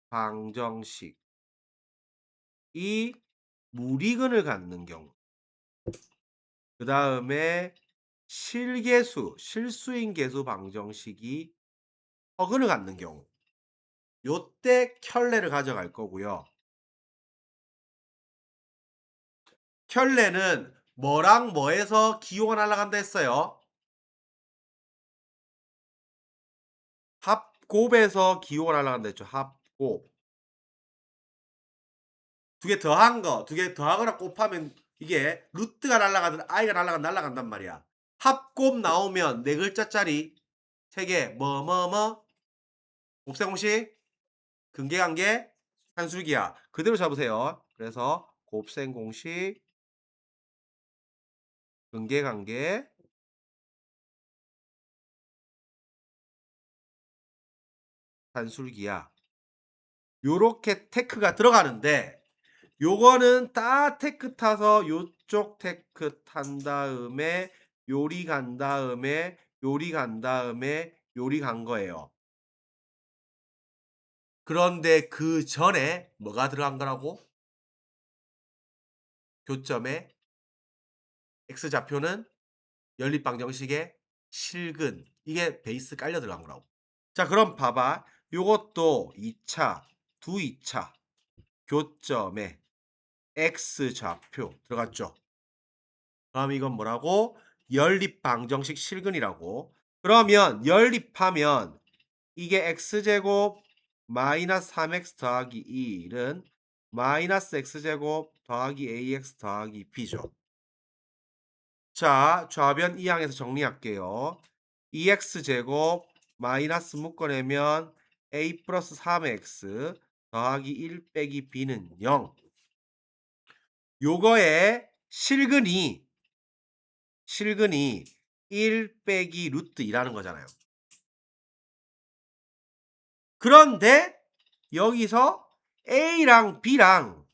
방정식이 무리근을 갖는 경우. 그 다음에 실계수, 실수인 계수 방정식이 허근을 갖는 경우. 요때 켤레를 가져갈 거고요. 켤레는 뭐랑 뭐에서 기호가 날아간다 했어요? 합곱에서 기호가 날아간다 했죠. 합곱. 두 개 더한 거, 두 개 더하거나 곱하면 이게 루트가 날아가든 i가 날아간단 말이야. 합곱 나오면 네 글자짜리 세 개, 곱셈공식, 근계관계, 산술기하. 그대로 잡으세요. 그래서 곱셈공식, 근계관계, 산술기하. 요렇게 테크가 들어가는데 요거는 딱 테크 타서 요쪽 테크 탄 다음에 요리 간 다음에 요리 간 다음에 요리 간 거예요. 그런데 그 전에 뭐가 들어간 거라고? 교점에 x좌표는 연립방정식의 실근. 이게 베이스 깔려 들어간 거라고. 자, 그럼 봐봐. 요것도 2차, 두 2차 교점에 x좌표 들어갔죠. 그럼 이건 뭐라고? 연립방정식 실근이라고. 그러면 연립하면 이게 x제곱 마이너스 3x 더하기 2는 마이너스 x제곱 더하기 ax 더하기 b죠. 자, 좌변 이항에서 정리할게요. 2x제곱 마이너스 묶어내면 a 플러스 3x 더하기 1 빼기 b는 0. 요거의 실근이 1 빼기 루트 2라는 거잖아요. 그런데 여기서 A랑 B랑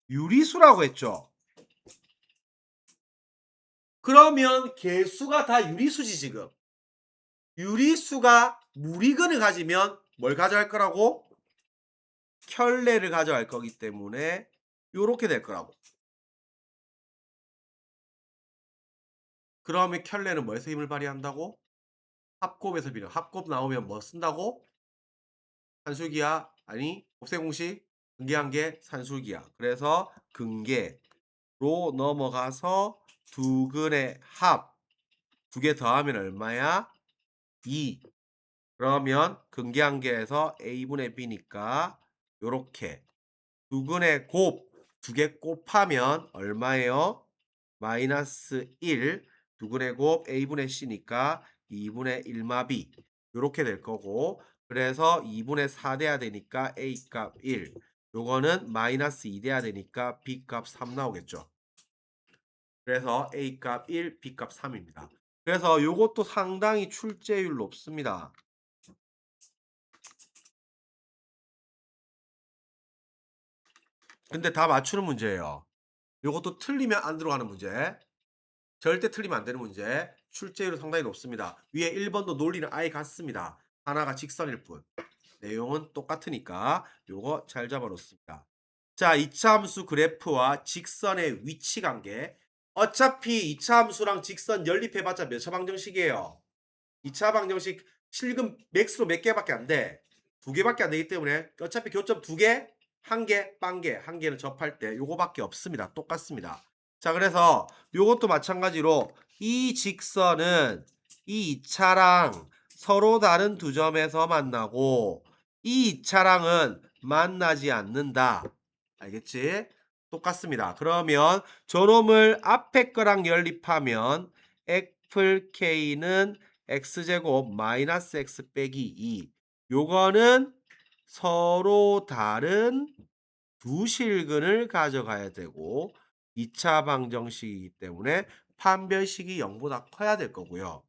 유리수라고 했죠. 그러면 개수가 다 유리수지 지금. 유리수가 무리근을 가지면 뭘 가져갈 거라고? 켤레를 가져갈 거기 때문에 요렇게 될 거라고. 그러면 켤레는 뭐에서 힘을 발휘한다고? 합곱에서 비례. 합곱 나오면 뭐 쓴다고? 산술기야? 아니 곱셈공식 근계한계 산술기야. 그래서 근계로 넘어가서 두 근의 합 두 개 더하면 얼마야? 2. 그러면 근계한계에서 a분의 b니까 요렇게 두 근의 곱 두 개 곱하면 얼마예요? 마이너스 1. 두 근의 곱 a분의 c니까 2분의 1마비 요렇게 될 거고, 그래서 2분의 4 돼야 되니까 a 값 1, 요거는 마이너스 2 돼야 되니까 b 값 3 나오겠죠. 그래서 a 값 1, b 값 3입니다. 그래서 요것도 상당히 출제율 높습니다. 근데 다 맞추는 문제예요. 요것도 틀리면 안 들어가는 문제. 절대 틀리면 안 되는 문제. 출제율은 상당히 높습니다. 위에 1번도 논리는 아예 같습니다. 하나가 직선일 뿐. 내용은 똑같으니까 요거 잘 잡아 놓습니다. 자, 2차 함수 그래프와 직선의 위치 관계. 어차피 2차 함수랑 직선 연립해봤자 몇 차 방정식이에요? 2차 방정식 실근 맥스로 몇 개밖에 안 돼. 두 개밖에 안 되기 때문에 어차피 교점 두 개, 한 개, 빵개, 한 개는 접할 때 요거밖에 없습니다. 똑같습니다. 자, 그래서 요것도 마찬가지로 이 직선은 이 2차랑 서로 다른 두 점에서 만나고 이 2차랑은 만나지 않는다. 알겠지? 똑같습니다. 그러면 저놈을 앞에 거랑 연립하면 애플 K는 x제곱 마이너스 x 빼기 2. 요거는 서로 다른 두 실근을 가져가야 되고 2차 방정식이기 때문에 판별식이 0보다 커야 될 거고요.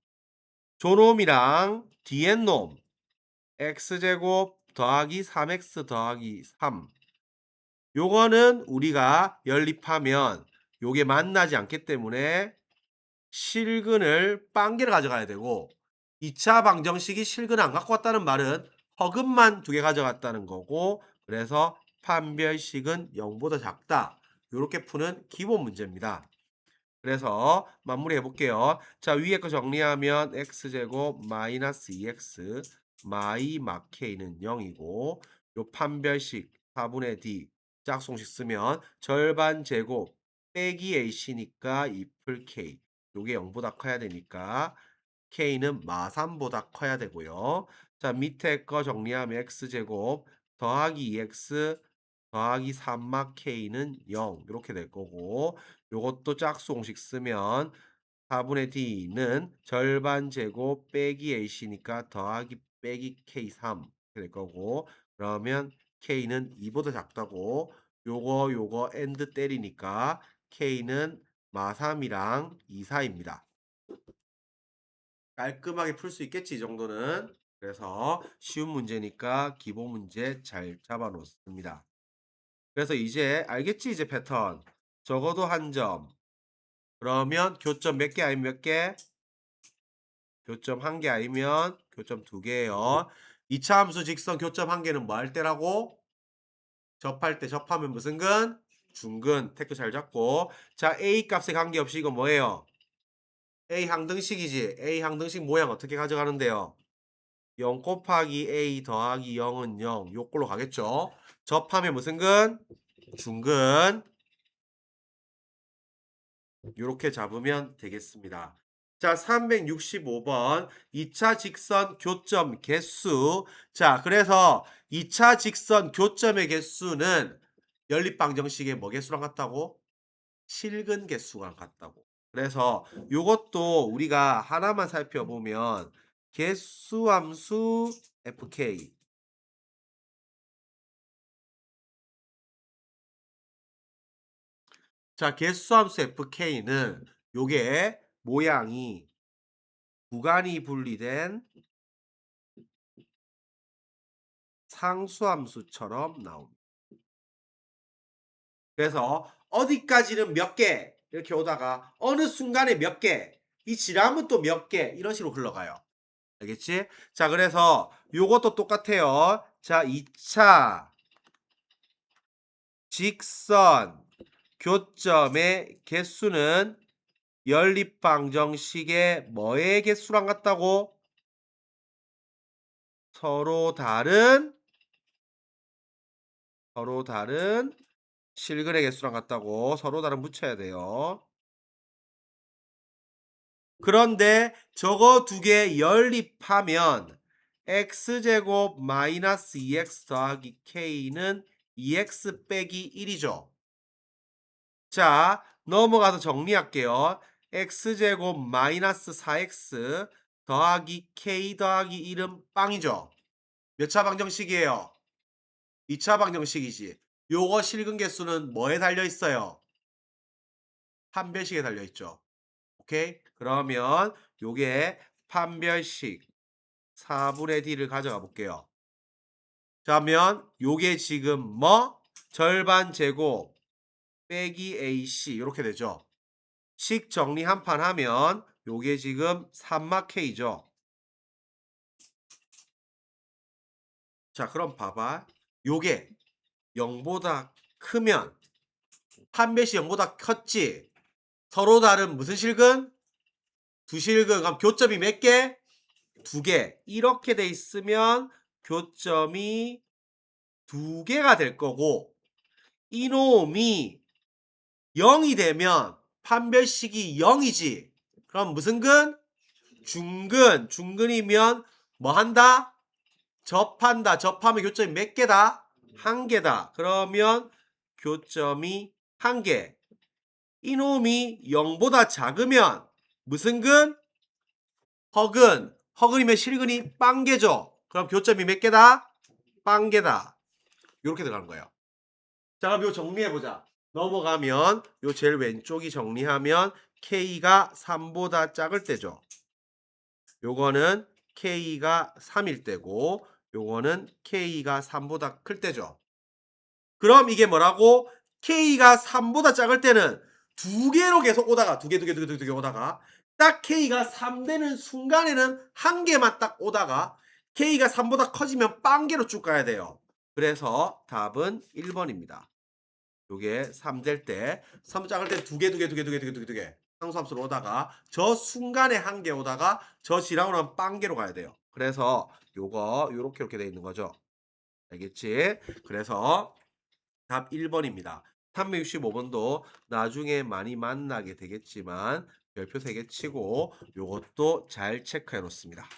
저놈이랑 뒤에 놈 x제곱 더하기 3x 더하기 3, 요거는 우리가 연립하면 요게 만나지 않기 때문에 실근을 빵개를 가져가야 되고, 2차 방정식이 실근을 안 갖고 왔다는 말은 허근만 두 개 가져갔다는 거고, 그래서 판별식은 0보다 작다. 이렇게 푸는 기본 문제입니다. 그래서 마무리해 볼게요. 자, 위에 거 정리하면 x제곱 마이너스 2x 마이 마k는 0이고, 요 판별식 4분의 d 짝송식 쓰면 절반 제곱 빼기 ac니까 2풀 k, 요게 0보다 커야 되니까 k는 마3보다 커야 되고요. 자, 밑에 거 정리하면 x제곱 더하기 2x 더하기 3마 k는 0 이렇게 될 거고, 요것도 짝수 공식 쓰면 4분의 d는 절반 제곱 빼기 ac니까 더하기 빼기 k3 이렇게 될 거고, 그러면 k는 2보다 작다고, 요거 엔드 때리니까 k는 마3이랑 2, 4입니다. 깔끔하게 풀 수 있겠지 이 정도는. 그래서 쉬운 문제니까 기본 문제 잘 잡아 놓습니다. 그래서 이제 알겠지 이제 패턴. 적어도 한 점. 그러면 교점 몇 개 아니면 몇 개? 교점 한 개 아니면 교점 두 개예요. 2차 함수 직선 교점 한 개는 뭐 할 때라고? 접할 때. 접하면 무슨 근? 중근. 태크 잘 잡고. 자, A 값에 관계없이 이거 뭐예요? A 항등식이지. A 항등식 모양 어떻게 가져가는데요? 0 곱하기 A 더하기 0은 0. 요꼴로 가겠죠. 접하면 무슨 근? 중근. 요렇게 잡으면 되겠습니다. 자, 365번 2차 직선 교점 개수. 자, 그래서 2차 직선 교점의 개수는 연립방정식의 뭐 개수랑 같다고? 실근 개수랑 같다고. 그래서 요것도 우리가 하나만 살펴보면 개수함수 fk. 자, 개수함수 fk는 요게 모양이 구간이 분리된 상수함수처럼 나옵니다. 그래서 어디까지는 몇 개 이렇게 오다가 어느 순간에 몇 개, 이 지나면 또 몇 개 이런 식으로 흘러가요. 알겠지? 자, 그래서 요것도 똑같아요. 자, 2차 직선 교점의 개수는 연립방정식의 뭐의 개수랑 같다고? 서로 다른 실근의 개수랑 같다고 서로 다른 붙여야 돼요. 그런데 저거 두 개 연립하면 x제곱 마이너스 2x 더하기 k는 2x 빼기 1이죠. 자, 넘어가서 정리할게요. x제곱 마이너스 4x 더하기 k 더하기 1은 빵이죠. 몇 차 방정식이에요? 2차 방정식이지. 요거 실근 개수는 뭐에 달려 있어요? 판별식에 달려 있죠. 오케이? 그러면 요게 판별식 4분의 d를 가져가 볼게요. 그러면 요게 지금 뭐? 절반 제곱 빼기 ac 이렇게 되죠. 식 정리 한 판 하면 요게 지금 3마 k죠. 자, 그럼 봐봐. 요게 0보다 크면 판별식 0보다 컸지. 서로 다른 무슨 실근? 두 실근. 그럼 교점이 몇 개? 두 개. 이렇게 돼 있으면 교점이 두 개가 될 거고, 이놈이 0이 되면 판별식이 0이지. 그럼 무슨 근? 중근. 중근이면 뭐 한다? 접한다. 접하면 교점이 몇 개다? 한 개다. 그러면 교점이 한 개. 이놈이 0보다 작으면 무슨 근? 허근. 허근이면 실근이 빵개죠. 그럼 교점이 몇 개다? 빵개다. 이렇게 들어가는 거예요. 자, 그럼 요 정리해보자. 넘어가면 요 제일 왼쪽이 정리하면 K가 3보다 작을 때죠. 요거는 K가 3일 때고 요거는 K가 3보다 클 때죠. 그럼 이게 뭐라고? K가 3보다 작을 때는 두 개로 계속 오다가 두 개 오다가 딱 K가 3 되는 순간에는 한 개만 딱 오다가 K가 3보다 커지면 빵개로 쭉 가야 돼요. 그래서 답은 1번입니다. 요게 3 될 때, 3 작을 때 두 개 상수함수로 오다가 저 순간에 한 개 오다가 저 지랑으로 하면 빵개로 가야 돼요. 그래서 요거 요렇게 돼 있는 거죠. 알겠지? 그래서 답 1번입니다. 365번도 나중에 많이 만나게 되겠지만 별표 3개 치고 요것도 잘 체크해 놓습니다.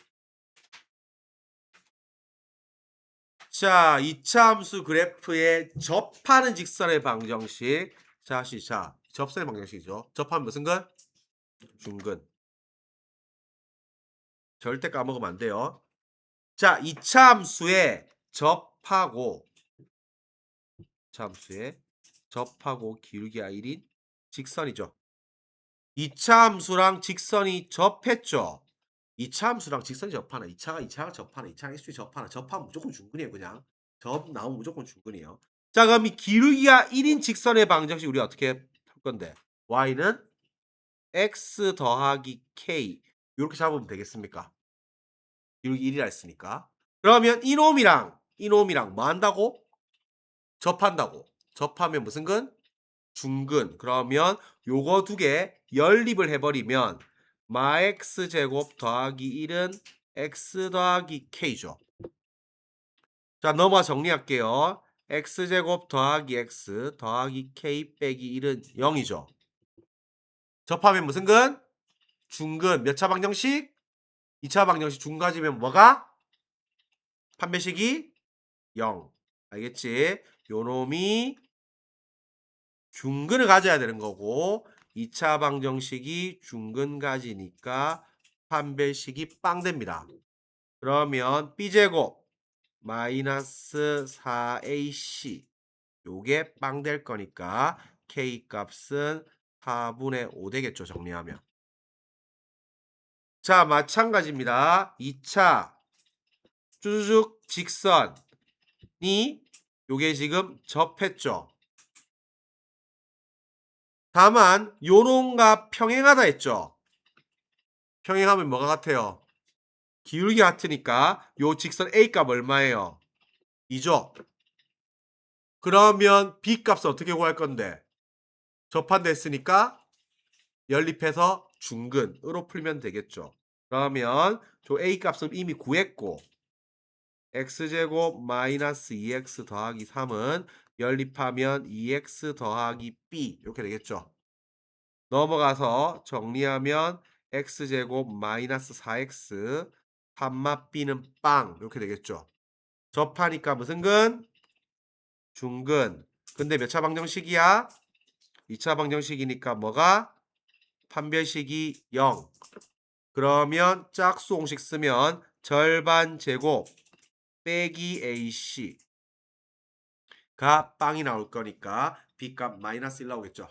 자, 2차 함수 그래프에 접하는 직선의 방정식. 자, 접선의 방정식이죠. 접하면 무슨 근? 중근. 절대 까먹으면 안 돼요. 자, 2차 함수에 접하고 기울기가 1인 직선이죠. 2차 함수랑 직선이 접했죠. 2차 함수랑 직선이 접하나, 2차가 접하나, 2차가 x축이 접하나, 접하면 무조건 중근이에요. 그냥 접 나오면 무조건 중근이에요. 자, 그럼 이 기울기가 1인 직선의 방정식 우리 어떻게 할 건데? y는 x 더하기 k 이렇게 잡으면 되겠습니까? 기울기 1이라 했으니까. 그러면 이놈이랑 뭐 한다고? 접한다고. 접하면 무슨 근? 중근. 그러면 요거 두 개 연립을 해버리면 마 x 제곱 더하기 1은 x 더하기 k죠. 자, 넘어가 정리할게요. x 제곱 더하기 x 더하기 k 빼기 1은 0이죠. 접하면 무슨 근? 중근. 몇 차 방정식? 2차 방정식 중 가지면 뭐가? 판별식이 0. 알겠지? 요놈이 중근을 가져야 되는 거고 2차 방정식이 중근 가지니까 판별식이 빵 됩니다. 그러면 b제곱 마이너스 4ac 요게 빵 될 거니까 k 값은 4분의 5 되겠죠. 정리하면. 자, 마찬가지입니다. 2차 쭈쭈쭉 직선 요게 지금 접했죠. 다만 요놈과 평행하다 했죠. 평행하면 뭐가 같아요? 기울기 같으니까 요 직선 A 값 얼마예요? 2죠. 그러면 B 값은 어떻게 구할 건데? 접한됐으니까 연립해서 중근으로 풀면 되겠죠. 그러면 저 A 값은 이미 구했고 x제곱 마이너스 2x 더하기 3은 연립하면 2x 더하기 b 이렇게 되겠죠. 넘어가서 정리하면 x제곱 마이너스 4x 3마 b는 빵 이렇게 되겠죠. 접하니까 무슨 근? 중근. 근데 몇 차 방정식이야? 2차 방정식이니까 뭐가? 판별식이 0. 그러면 짝수 공식 쓰면 절반 제곱 빼기 AC 가 빵이 나올 거니까 B값 마이너스 1 나오겠죠.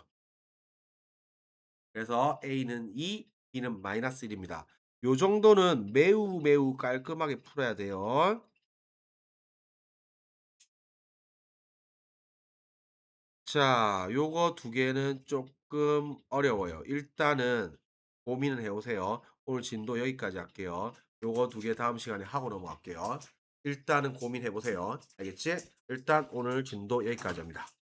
그래서 A는 2, B는 마이너스 1입니다. 요 정도는 매우 매우 깔끔하게 풀어야 돼요. 자, 요거 두 개는 조금 어려워요. 일단은 고민을 해오세요. 오늘 진도 여기까지 할게요. 요거 두 개 다음 시간에 하고 넘어갈게요. 일단은 고민해보세요. 알겠지? 일단 오늘 진도 여기까지 합니다.